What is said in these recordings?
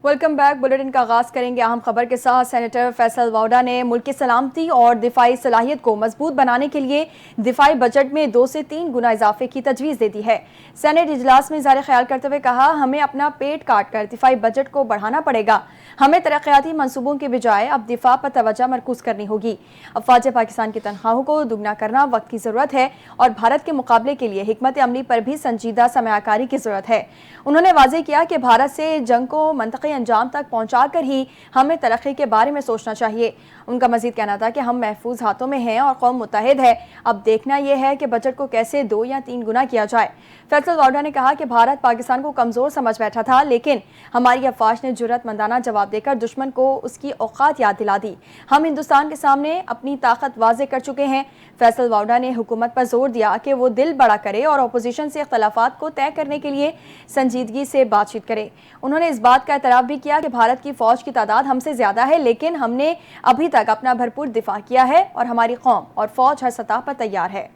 Welcome back. Bulletin کا آغاز کریں گے اہم خبر کے ساتھ۔ سینیٹر فیصل واوڈا نے ملک کی سلامتی اور دفاعی صلاحیت کو مضبوط بنانے کے لیے دفاعی بجٹ میں 2 سے 3 گنا اضافے کی تجویز دے دی ہے۔ سینیٹ اجلاس میں اظہار خیال کرتے ہوئے کہا، ہمیں اپنا پیٹ کاٹ کر دفاعی بجٹ کو بڑھانا پڑے گا۔ ہمیں ترقیاتی منصوبوں کے بجائے اب دفاع پر توجہ مرکوز کرنی ہوگی۔ افواج پاکستان کی تنخواہوں کو دوگنا کرنا وقت کی ضرورت ہے اور بھارت کے مقابلے کے لیے حکمت عملی پر بھی سنجیدہ سرمایہ کاری کی ضرورت ہے۔ انہوں نے واضح کیا کہ بھارت سے جنگ کو منطقی انجام تک پہنچا کر ہی ہمیں ترقی کے بارے میں سوچنا چاہیے۔ ان کا مزید کہنا تھا کہ ہم محفوظ ہاتھوں میں ہیں اور قوم متحد ہے۔ اب دیکھنا یہ ہے کہ بجٹ کو کیسے 2 یا 3 گنا کیا جائے۔ فیصل واوڈا نے کہا کہ بھارت پاکستان کو کمزور سمجھ بیٹھا تھا، لیکن ہماری افواج نے جرأت مندانہ جواب دے کر دشمن کو اس کی اوقات یاد دلا دی۔ ہم ہندوستان کے سامنے اپنی طاقت واضح کر چکے ہیں۔ فیصل واوڈا نے حکومت پر زور دیا کہ وہ دل بڑا کرے اور اپوزیشن سے اختلافات کو طے کرنے کے لیے سنجیدگی سے بات چیت کرے۔ انہوں نے اس بات کا اعتراف بھی کیا کہ بھارت کی فوج کی تعداد ہم سے زیادہ ہے، لیکن ہم نے ابھی تک اپنا بھرپور دفاع کیا ہے اور ہماری قوم اور فوج ہر سطح پر تیار ہے۔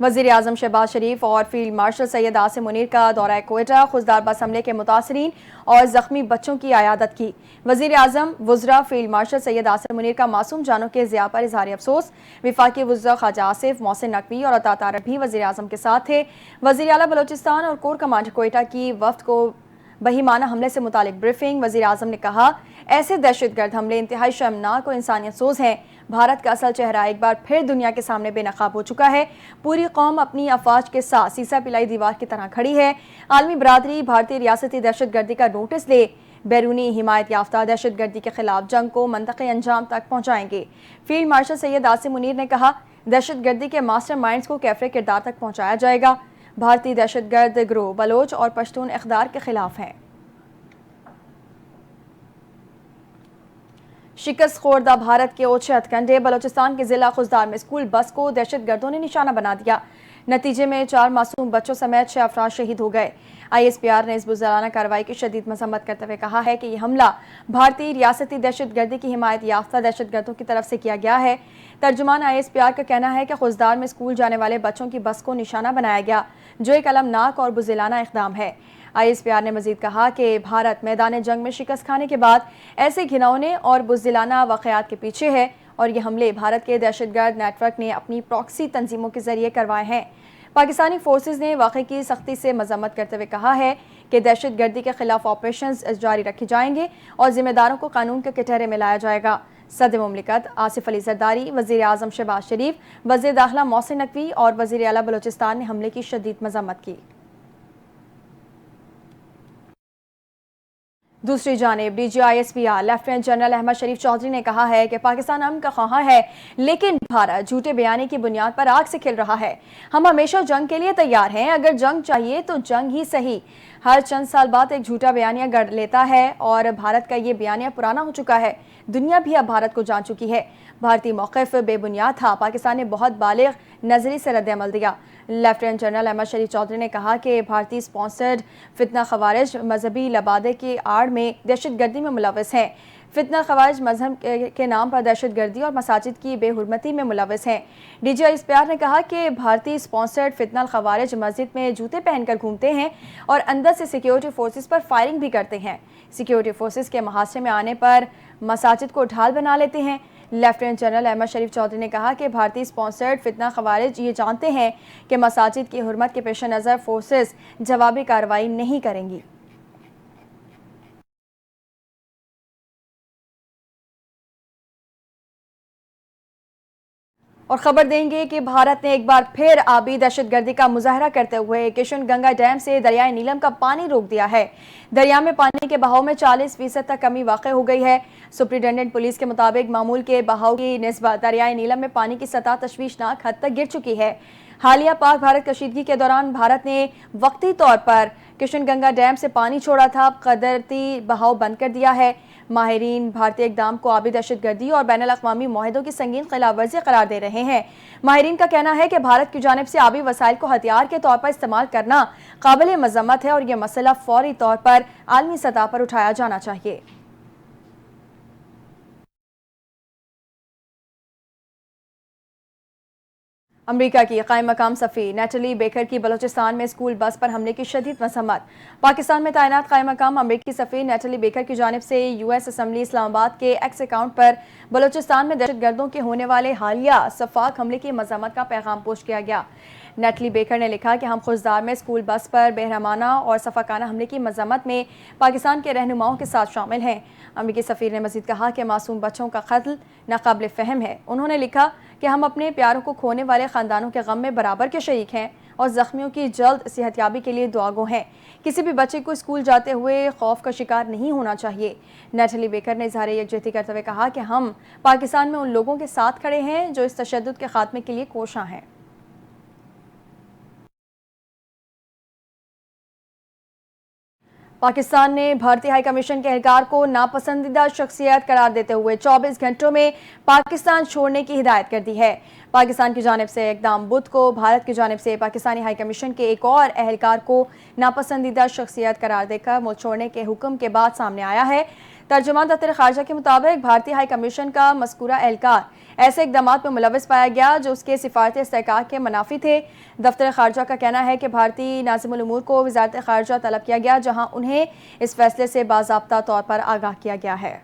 وزیراعظم شہباز شریف اور فیلڈ مارشل سید عاصم منیر کا دورہ کوئٹہ، خضدار بس حملے کے متاثرین اور زخمی بچوں کی عیادت کی۔ وزیراعظم وزراء فیلڈ مارشل سید عاصم منیر کا معصوم جانوں کے ضیاع پر اظہار افسوس۔ وفاقی وزراء خواجہ آصف، محسن نقوی اور عطا طارق بھی وزیراعظم کے ساتھ تھے۔ وزیر اعلیٰ بلوچستان اور کور کمانڈر کوئٹہ کی وفد کو بہیمانہ حملے سے متعلق بریفنگ۔ وزیراعظم نے کہا، ایسے دہشت گرد حملے انتہائی شرمناک اور انسانیت سوز ہیں۔ بھارت کا اصل چہرہ ایک بار پھر دنیا کے سامنے بے نقاب ہو چکا ہے۔ پوری قوم اپنی افواج کے ساتھ سیسا پلائی دیوار کی طرح کھڑی ہے۔ عالمی برادری بھارتی ریاستی دہشت گردی کا نوٹس لے، بیرونی حمایت یافتہ دہشت گردی کے خلاف جنگ کو منطقی انجام تک پہنچائیں گے۔ فیلڈ مارشل سید عاصم منیر نے کہا، دہشت گردی کے ماسٹر مائنڈز کو کیفر کردار تک پہنچایا جائے گا۔ بھارتی دہشت گرد گروہ بلوچ اور پشتون اقدار کے خلاف ہیں۔ شکست خوردہ بھارت کے اوچھے ہتھ کنڈے، بلوچستان کے ضلع خضدار میں اسکول بس کو دہشت گردوں نے نشانہ بنا دیا۔ نتیجے میں 4 معصوم بچوں سمیت 6 افراد شہید ہو گئے۔ ISPR نے اس بزدلانہ کارروائی کی شدید مذمت کرتے ہوئے کہا ہے کہ یہ حملہ بھارتی ریاستی دہشت گردی کی حمایت یافتہ دہشت گردوں کی طرف سے کیا گیا ہے۔ ترجمان ISPR کا کہنا ہے کہ خضدار میں اسکول جانے والے بچوں کی بس کو نشانہ بنایا گیا، جو ایک المناک اور بزدلانہ اقدام ہے۔ ISPR نے مزید کہا کہ بھارت میدان جنگ میں شکست کھانے کے بعد ایسے گھناؤنے اور بزدلانہ واقعات کے پیچھے ہے اور یہ حملے بھارت کے دہشت گرد نیٹ ورک نے اپنی پراکسی تنظیموں کے ذریعے کروائے ہیں۔ پاکستانی فورسز نے واقعے کی سختی سے مذمت کرتے ہوئے کہا ہے کہ دہشت گردی کے خلاف آپریشنز جاری رکھے جائیں گے اور ذمہ داروں کو قانون کے کٹہرے میں لایا جائے گا۔ صدر مملکت آصف علی زرداری، وزیر اعظم شہباز شریف، وزیر داخلہ محسن نقوی اور وزیر اعلیٰ بلوچستان نے حملے کی شدید مذمت کی۔ دوسری جانب DG ISPR lieutenant general Ahmed Sharif Chaudhry نے کہا ہے کہ پاکستان امن کا خواہاں ہے، لیکن بھارت جھوٹے بیانے کی بنیاد پر آگ سے کھل رہا ہے۔ ہم ہمیشہ جنگ کے لیے تیار ہیں، اگر جنگ چاہیے تو جنگ ہی صحیح۔ ہر چند سال بعد ایک جھوٹا بیانیہ گڑ لیتا ہے اور بھارت کا یہ بیانیہ پرانا ہو چکا ہے۔ دنیا بھی اب بھارت کو جان چکی ہے۔ بھارتی موقف بے بنیاد تھا، پاکستان نے بہت بالغ نظری سے رد عمل دیا۔ لیفٹیننٹ جنرل احمد شریف چودھری نے کہا کہ بھارتی سپانسرڈ فتنہ خوارج مذہبی لبادے کی آڑ میں دہشت گردی میں ملوث ہیں۔ فتنہ خوارج مذہب کے نام پر دہشت گردی اور مساجد کی بے حرمتی میں ملوث ہیں۔ DG ISPR نے کہا کہ بھارتی سپانسرڈ فتنہ خوارج مسجد میں جوتے پہن کر گھومتے ہیں اور اندر سے سیکیورٹی فورسز پر فائرنگ بھی کرتے ہیں۔ سیکیورٹی فورسز کے محاصرے میں آنے پر مساجد کو ڈھال بنا لیتے ہیں۔ لیفٹیننٹ جنرل احمد شریف چودھری نے کہا کہ بھارتی سپانسرڈ فتنہ خوارج یہ جانتے ہیں کہ مساجد کی حرمت کے پیش نظر فورسز جوابی کارروائی نہیں کریں گی۔ اور خبر دیں گے کہ بھارت نے ایک بار پھر آبی دہشت گردی کا مظاہرہ کرتے ہوئے کشن گنگا ڈیم سے دریائے نیلم کا پانی روک دیا ہے۔ دریا میں پانی کے بہاؤ میں 40% تک کمی واقع ہو گئی ہے۔ سپرنٹنڈنٹ پولیس کے مطابق معمول کے بہاؤ کی نسبت دریائے نیلم میں پانی کی سطح تشویشناک حد تک گر چکی ہے۔ حالیہ پاک بھارت کشیدگی کے دوران بھارت نے وقتی طور پر کشن گنگا ڈیم سے پانی چھوڑا تھا، اب قدرتی بہاؤ بند کر دیا ہے۔ ماہرین بھارتی اقدام کو آبی دہشت گردی اور بین الاقوامی معاہدوں کی سنگین خلاف ورزی قرار دے رہے ہیں۔ ماہرین کا کہنا ہے کہ بھارت کی جانب سے آبی وسائل کو ہتھیار کے طور پر استعمال کرنا قابل مذمت ہے اور یہ مسئلہ فوری طور پر عالمی سطح پر اٹھایا جانا چاہیے۔ امریکہ کی قائم مقام صحافی نیٹلی بیکر کی بلوچستان میں اسکول بس پر حملے کی شدید مذمت۔ پاکستان میں تعینات قائم مقام امریکی صحافی نیٹلی بیکر کی جانب سے یو ایس اسمبلی اسلام آباد کے ایکس اکاؤنٹ پر بلوچستان میں دہشت گردوں کے ہونے والے حالیہ سفاک حملے کی مذمت کا پیغام پوسٹ کیا گیا۔ نیٹلی بیکر نے لکھا کہ ہم خوزدار میں اسکول بس پر بہرحمانہ اور سفاکانہ حملے کی مذمت میں پاکستان کے رہنماؤں کے ساتھ شامل ہیں۔ امریکی سفیر نے مزید کہا کہ معصوم بچوں کا قتل ناقابل فہم ہے۔ انہوں نے لکھا کہ ہم اپنے پیاروں کو کھونے والے خاندانوں کے غم میں برابر کے شریک ہیں اور زخمیوں کی جلد صحتیابی کے لیے دعاگو ہیں۔ کسی بھی بچے کو اسکول جاتے ہوئے خوف کا شکار نہیں ہونا چاہیے۔ نیٹلی بیکر نے اظہار یکجہتی کرتے ہوئے کہا کہ ہم پاکستان میں ان لوگوں کے ساتھ کھڑے ہیں جو اس تشدد کے خاتمے کے لیے کوشاں ہیں۔ پاکستان نے بھارتی ہائی کمیشن کے اہلکار کو ناپسندیدہ شخصیت قرار دیتے ہوئے 24 گھنٹوں میں پاکستان چھوڑنے کی ہدایت کر دی ہے۔ پاکستان کی جانب سے اقدام بدھ کو بھارت کی جانب سے پاکستانی ہائی کمیشن کے ایک اور اہلکار کو ناپسندیدہ شخصیت قرار دے کر ملک چھوڑنے کے حکم کے بعد سامنے آیا ہے۔ ترجمان دفتر خارجہ کے مطابق بھارتی ہائی کمیشن کا مذکورہ اہلکار ایسے اقدامات میں ملوث پایا گیا جو اس کے سفارتی استحقاق کے منافی تھے۔ دفتر خارجہ کا کہنا ہے کہ بھارتی ناظم الامور کو وزارت خارجہ طلب کیا گیا جہاں انہیں اس فیصلے سے باضابطہ طور پر آگاہ کیا گیا ہے۔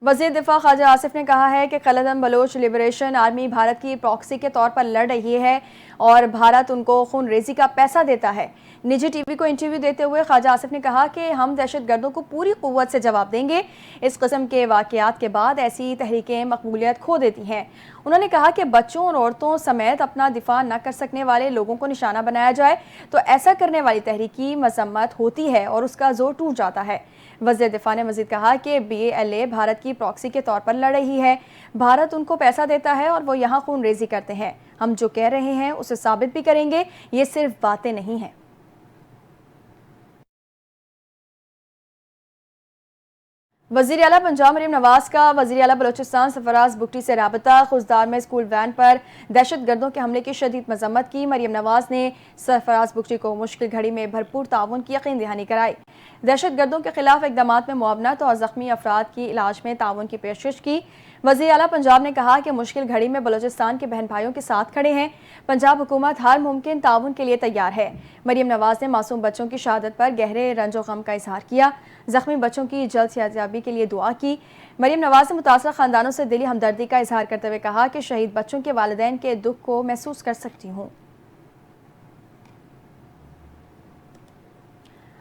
وزیر دفاع خواجہ آصف نے کہا ہے کہ خلدم بلوچ لبریشن آرمی بھارت کی پراکسی کے طور پر لڑ رہی ہے اور بھارت ان کو خون ریزی کا پیسہ دیتا ہے۔ نجی ٹی وی کو انٹرویو دیتے ہوئے خواجہ آصف نے کہا کہ ہم دہشت گردوں کو پوری قوت سے جواب دیں گے۔ اس قسم کے واقعات کے بعد ایسی تحریکیں مقبولیت کھو دیتی ہیں۔ انہوں نے کہا کہ بچوں اور عورتوں سمیت اپنا دفاع نہ کر سکنے والے لوگوں کو نشانہ بنایا جائے تو ایسا کرنے والی تحریک کی مذمت ہوتی ہے اور اس کا زور ٹوٹ جاتا ہے۔ وزیر دفاع نے مزید کہا کہ B A L A Bharat کی پراکسی کے طور پر لڑ رہی ہے۔ بھارت ان کو پیسہ دیتا ہے اور وہ یہاں خون ریزی کرتے ہیں۔ ہم جو کہہ رہے ہیں اسے ثابت بھی کریں گے، یہ صرف باتیں نہیں ہیں۔ وزیر اعلیٰ پنجاب مریم نواز کا وزیر اعلیٰ بلوچستان سرفراز بگٹی سے رابطہ۔ خوزدار میں اسکول وین پر دہشت گردوں کے حملے کی شدید مذمت کی۔ مریم نواز نے سرفراز بگٹی کو مشکل گھڑی میں بھرپور تعاون کی یقین دہانی کرائی، دہشت گردوں کے خلاف اقدامات میں معاونت اور زخمی افراد کی علاج میں تعاون کی پیشکش کی۔ وزیر اعلیٰ پنجاب نے کہا کہ مشکل گھڑی میں بلوچستان کے بہن بھائیوں کے ساتھ کھڑے ہیں۔ پنجاب حکومت ہر ممکن تعاون کے لیے تیار ہے۔ مریم نواز نے معصوم بچوں کی شہادت پر گہرے رنج و غم کا اظہار کیا، زخمی بچوں کی جلد صحتیابی کے لیے دعا کی۔ مریم نواز نے متاثرہ خاندانوں سے دلی ہمدردی کا اظہار کرتے ہوئے کہا کہ شہید بچوں کے والدین کے دکھ کو محسوس کر سکتی ہوں۔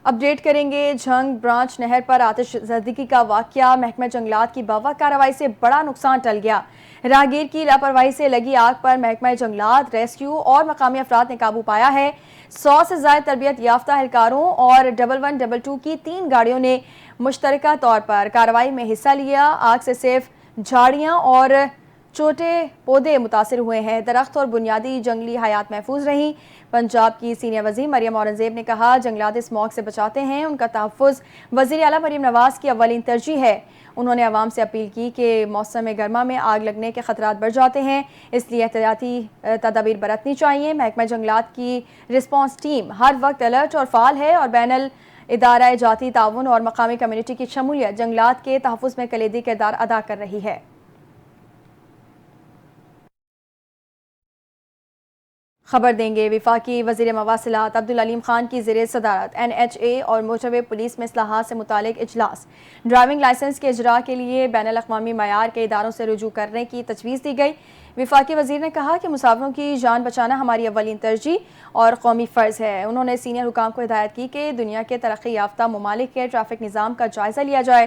اپڈیٹ کریں گے جھنگ برانچ نہر پر آتش زدگی کا واقعہ۔ محکمہ جنگلات کی باوا کارروائی سے بڑا نقصان ٹل گیا۔ راہگیر کی لاپرواہی سے لگی آگ پر محکمہ جنگلات، ریسکیو اور مقامی افراد نے قابو پایا ہے۔ 100 سے زائد تربیت یافتہ اہلکاروں اور 1122 کی 3 گاڑیوں نے مشترکہ طور پر کارروائی میں حصہ لیا۔ آگ سے صرف جھاڑیاں اور چھوٹے پودے متاثر ہوئے ہیں، درخت اور بنیادی جنگلی حیات محفوظ رہیں۔ پنجاب کی سینئر وزیر مریم اورنگزیب نے کہا جنگلات اسموگ سے بچاتے ہیں، ان کا تحفظ وزیر اعلیٰ مریم نواز کی اولین ترجیح ہے۔ انہوں نے عوام سے اپیل کی کہ موسم گرما میں آگ لگنے کے خطرات بڑھ جاتے ہیں، اس لیے احتیاطی تدابیر برتنی چاہیے۔ محکمہ جنگلات کی رسپانس ٹیم ہر وقت الرٹ اور فعال ہے اور بین الادارہ جاتی تعاون اور مقامی کمیونٹی کی شمولیت جنگلات کے تحفظ میں کلیدی کردار ادا کر رہی ہے۔ خبر دیں گے وفاقی وزیر مواصلات عبدالعلیم خان کی زیر صدارت این ایچ اے اور موٹر وے پولیس میں اصلاحات سے متعلق اجلاس۔ ڈرائیونگ لائسنس کے اجراء کے لیے بین الاقوامی معیار کے اداروں سے رجوع کرنے کی تجویز دی گئی۔ وفاقی وزیر نے کہا کہ مسافروں کی جان بچانا ہماری اولین ترجیح اور قومی فرض ہے۔ انہوں نے سینئر حکام کو ہدایت کی کہ دنیا کے ترقی یافتہ ممالک کے ٹریفک نظام کا جائزہ لیا جائے۔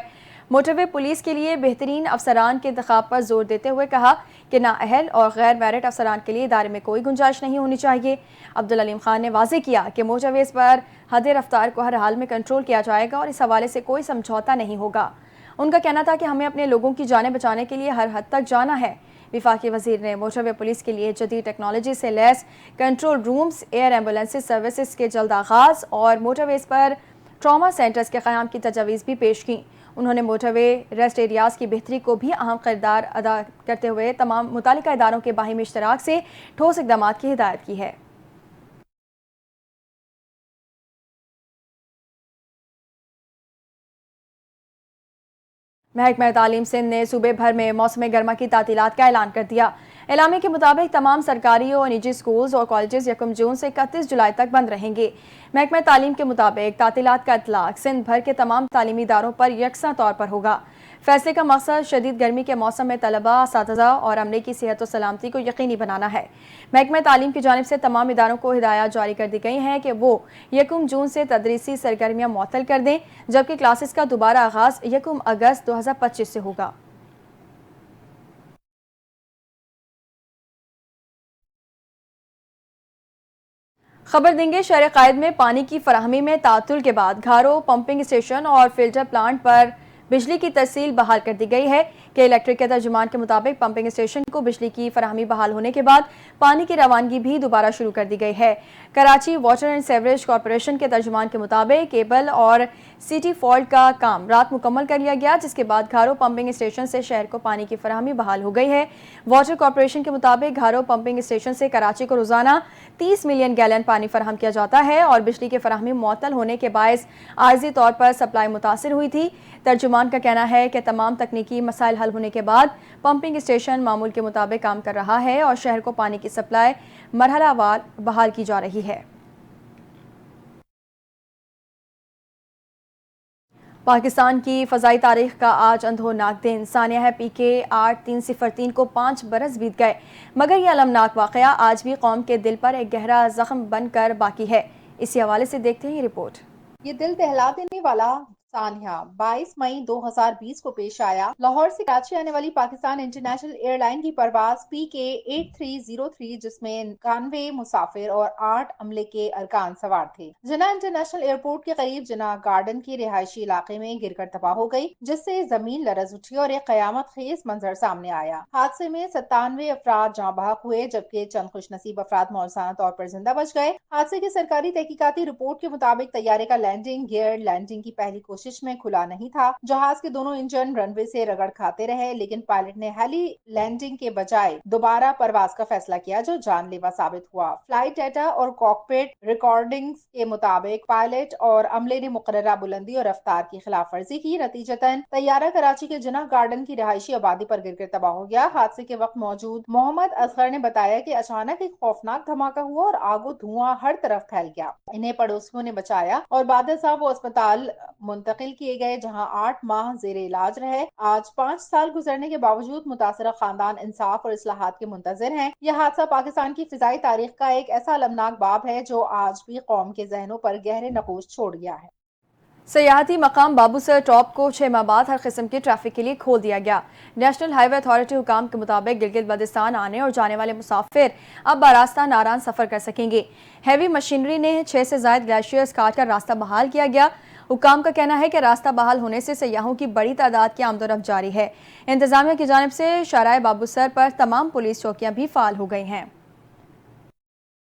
موٹر وے پولیس کے لیے بہترین افسران کے انتخاب پر زور دیتے ہوئے کہا کہ نااہل اور غیر میرٹ افسران کے لیے ادارے میں کوئی گنجائش نہیں ہونی چاہیے۔ عبدالعلیم خان نے واضح کیا کہ موٹر ویز پر حد رفتار کو ہر حال میں کنٹرول کیا جائے گا اور اس حوالے سے کوئی سمجھوتہ نہیں ہوگا۔ ان کا کہنا تھا کہ ہمیں اپنے لوگوں کی جانیں بچانے کے لیے ہر حد تک جانا ہے۔ وفاقی وزیر نے موٹر وے پولیس کے لیے جدید ٹیکنالوجی سے لیس control rooms, air ambulance services کے جلد آغاز اور موٹر ویز پر ٹراما سینٹرز کے قیام کی تجاویز بھی پیش کیں۔ انہوں نے موٹر وے ریسٹ ایریاز کی بہتری کو بھی اہم کردار ادا کرتے ہوئے تمام متعلقہ اداروں کے باہمی اشتراک سے ٹھوس اقدامات کی ہدایت کی ہے۔ محکمہ تعلیم سندھ نے صوبے بھر میں موسم گرما کی تعطیلات کا اعلان کر دیا۔ اعلامیے کے مطابق تمام سرکاری اور نجی سکولز اور کالجز 1 جون سے 31 جولائی تک بند رہیں گے۔ محکمہ تعلیم کے مطابق تعطیلات کا اطلاق سندھ بھر کے تمام تعلیمی اداروں پر یکساں طور پر ہوگا۔ فیصلے کا مقصد شدید گرمی کے موسم میں طلباء، اساتذہ اور عملے کی صحت و سلامتی کو یقینی بنانا ہے۔ محکمہ تعلیم کی جانب سے تمام اداروں کو ہدایات جاری کر دی گئی ہیں کہ وہ 1 جون سے تدریسی سرگرمیاں معطل کر دیں، جبکہ کلاسز کا دوبارہ آغاز 1 اگست 2025 سے ہوگا۔ خبر دیں گے شہر قائد میں پانی کی فراہمی میں تعطل کے بعد گھاروں پمپنگ اسٹیشن اور فلٹر پلانٹ پر بجلی کی ترسیل بحال کر دی گئی ہے کہ الیکٹرک کے ترجمان کے مطابق پمپنگ اسٹیشن کو بجلی کی فراہمی بحال ہونے کے بعد پانی کی روانگی بھی دوبارہ شروع کر دی گئی ہے۔ Karachi water and sewerage corporation کے ترجمان کے مطابق کیبل اور سی ٹی فالٹ کا کام رات مکمل کر لیا گیا، جس کے بعد گھاروں پمپنگ اسٹیشن سے شہر کو پانی کی فراہمی بحال ہو گئی ہے۔ واٹر کارپوریشن کے مطابق گھاروں پمپنگ اسٹیشن سے کراچی کو روزانہ 30 ملین گیلن پانی فراہم کیا جاتا ہے اور بجلی کی فراہمی معطل ہونے کے باعث عارضی طور پر سپلائی متاثر ہوئی تھی۔ ترجمان کا کہنا ہے کہ تمام تکنیکی مسائل حل ہونے کے بعد پمپنگ اسٹیشن معمول کے مطابق کام کر رہا ہے اور شہر کو پانی کی سپلائی مرحلہ وار بحال کی جا رہی ہے۔ پاکستان کی فضائی تاریخ کا آج اندھوناک دن سانیہ ہے PK 8303 کو 5 برس بیت گئے، مگر یہ المناک واقعہ آج بھی قوم کے دل پر ایک گہرا زخم بن کر باقی ہے۔ اسی حوالے سے دیکھتے ہیں یہ رپورٹ۔ یہ دل دہلا دینے والا سانحہ 22 مئی 2020 کو پیش آیا۔ لاہور سے کراچی آنے والی پاکستان انٹرنیشنل ایئر لائن کی پرواز PK 8303 جس میں 91 مسافر اور 8 عملے کے ارکان سوار تھے، جناح انٹرنیشنل ایئرپورٹ کے قریب جناح گارڈن کے رہائشی علاقے میں گر کر تباہ ہو گئی، جس سے زمین لرز اٹھی اور ایک قیامت خیز منظر سامنے آیا۔ حادثے میں 97 افراد جاں بحق ہوئے، جبکہ چند خوش نصیب افراد موزانہ طور پر زندہ بچ گئے۔ حادثے کی سرکاری تحقیقاتی رپورٹ کے مطابق طیارے کا لینڈنگ گیئر لینڈنگ کی پہلی کوشش میں کھلا نہیں تھا۔ جہاز کے دونوں انجن رن وے سے رگڑ کھاتے رہے، لیکن پائلٹ نے ہیلی لینڈنگ کے بجائے دوبارہ پرواز کا فیصلہ کیا، جو جان لیوا ثابت ہوا۔ فلائٹ ڈیٹا اور کاکپٹ ریکارڈنگز کے مطابق پائلٹ اور عملے نے مقررہ بلندی اور رفتار کی خلاف ورزی کی، نتیجتاً طیارہ کراچی کے جناح گارڈن کی رہائشی آبادی پر گر کر تباہ ہو گیا۔ حادثے کے وقت موجود محمد اصغر نے بتایا کہ اچانک ایک خوفناک دھماکہ ہوا اور آگ و دھواں ہر طرف پھیل گیا۔ انہیں پڑوسیوں نے بچایا اور بعد ازاں وہ اسپتال منتقل کیے گئے، جہاں 8 ماہ زیر علاج رہے۔ آج 5 سال گزرنے کے باوجود متاثرہ خاندان انصاف اور اصلاحات کے منتظر ہیں۔ یہ حادثہ پاکستان کی فضائی تاریخ کا ایک ایسا المناک باب ہے جو آج بھی قوم کے ذہنوں پر گہرے نقوش چھوڑ گیا ہے۔ سیاحتی مقام بابو سر ٹاپ کو 6 ماہ بعد ہر قسم کے ٹریفک کے لیے کھول دیا گیا۔ نیشنل ہائی وے اتھارٹی حکام کے مطابق گلگت بلتستان آنے اور جانے والے مسافر اب باراستہ ناران سفر کر سکیں گے۔ ہیوی مشینری نے 6 سے زائد گلیشیئرز کاٹ کر راستہ بحال کیا گیا۔ حکام کا کہنا ہے کہ راستہ بحال ہونے سے سیاحوں کی بڑی تعداد کی آمد و رفت جاری ہے۔ انتظامیہ کی جانب سے شارع بابو سر پر تمام پولیس چوکیاں بھی فعال ہو گئی ہیں۔